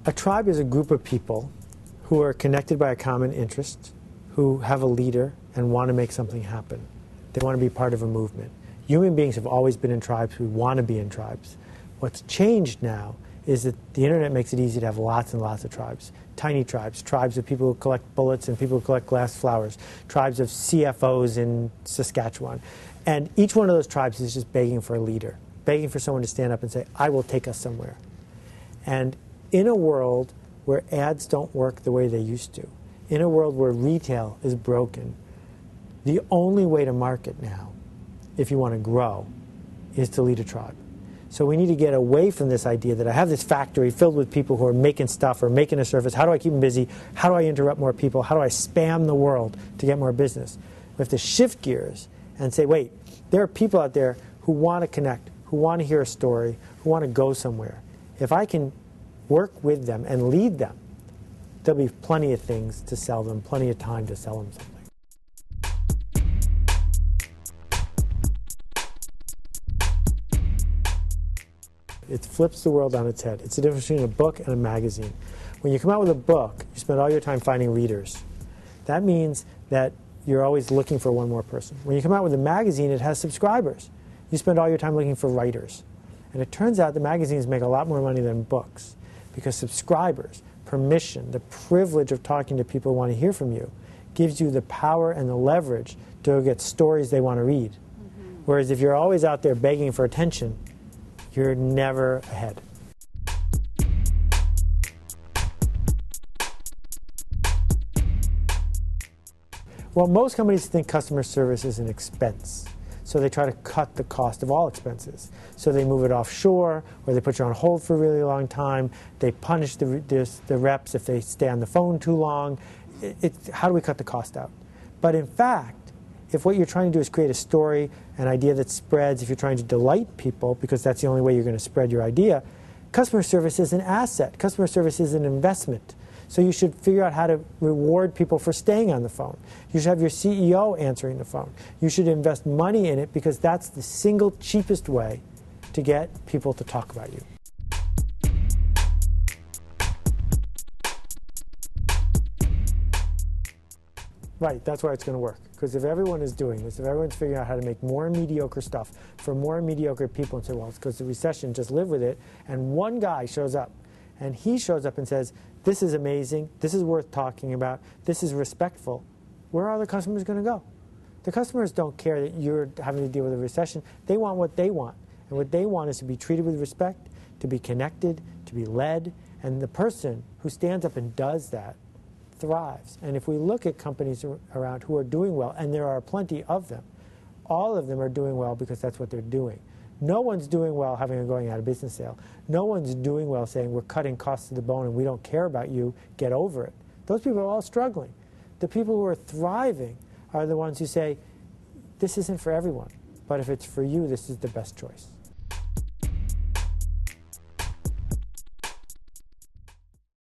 A tribe is a group of people who are connected by a common interest, who have a leader and want to make something happen. They want to be part of a movement. Human beings have always been in tribes. We want to be in tribes. What's changed now is that the internet makes it easy to have lots and lots of tribes. Tiny tribes, tribes of people who collect bullets and people who collect glass flowers, tribes of CFOs in Saskatchewan. And each one of those tribes is just begging for a leader, begging for someone to stand up and say, I will take us somewhere. And in a world where ads don't work the way they used to, in a world where retail is broken, the only way to market now, if you want to grow, is to lead a tribe. So we need to get away from this idea that I have this factory filled with people who are making stuff or making a service. How do I keep them busy? How do I interrupt more people? How do I spam the world to get more business? We have to shift gears and say, wait, there are people out there who want to connect, who want to hear a story, who want to go somewhere. If I can work with them and lead them, there'll be plenty of things to sell them, plenty of time to sell them something. It flips the world on its head. It's the difference between a book and a magazine. When you come out with a book, you spend all your time finding readers. That means that you're always looking for one more person. When you come out with a magazine, it has subscribers. You spend all your time looking for writers. And it turns out the magazines make a lot more money than books because subscribers, permission, the privilege of talking to people who want to hear from you gives you the power and the leverage to get stories they want to read. Whereas if you're always out there begging for attention, you're never ahead. Well, most companies think customer service is an expense. So they try to cut the cost of all expenses. So they move it offshore, or they put you on hold for a really long time. They punish the reps if they stay on the phone too long. How do we cut the cost out? But in fact, if what you're trying to do is create a story, an idea that spreads, if you're trying to delight people, because that's the only way you're going to spread your idea, customer service is an asset. Customer service is an investment. So you should figure out how to reward people for staying on the phone. You should have your CEO answering the phone. You should invest money in it because that's the single cheapest way to get people to talk about you. Right, that's why it's going to work. Because if everyone is doing this, if everyone's figuring out how to make more mediocre stuff for more mediocre people and say, well, it's because the recession, just live with it, and one guy shows up, and he shows up and says, this is amazing, this is worth talking about, this is respectful, where are the customers going to go? The customers don't care that you're having to deal with a recession. They want what they want. And what they want is to be treated with respect, to be connected, to be led, and the person who stands up and does that thrives. And if we look at companies around who are doing well, and there are plenty of them, all of them are doing well because that's what they're doing. No one's doing well having a going out of business sale. No one's doing well saying we're cutting costs to the bone and we don't care about you, get over it. Those people are all struggling. The people who are thriving are the ones who say, this isn't for everyone, but if it's for you, this is the best choice.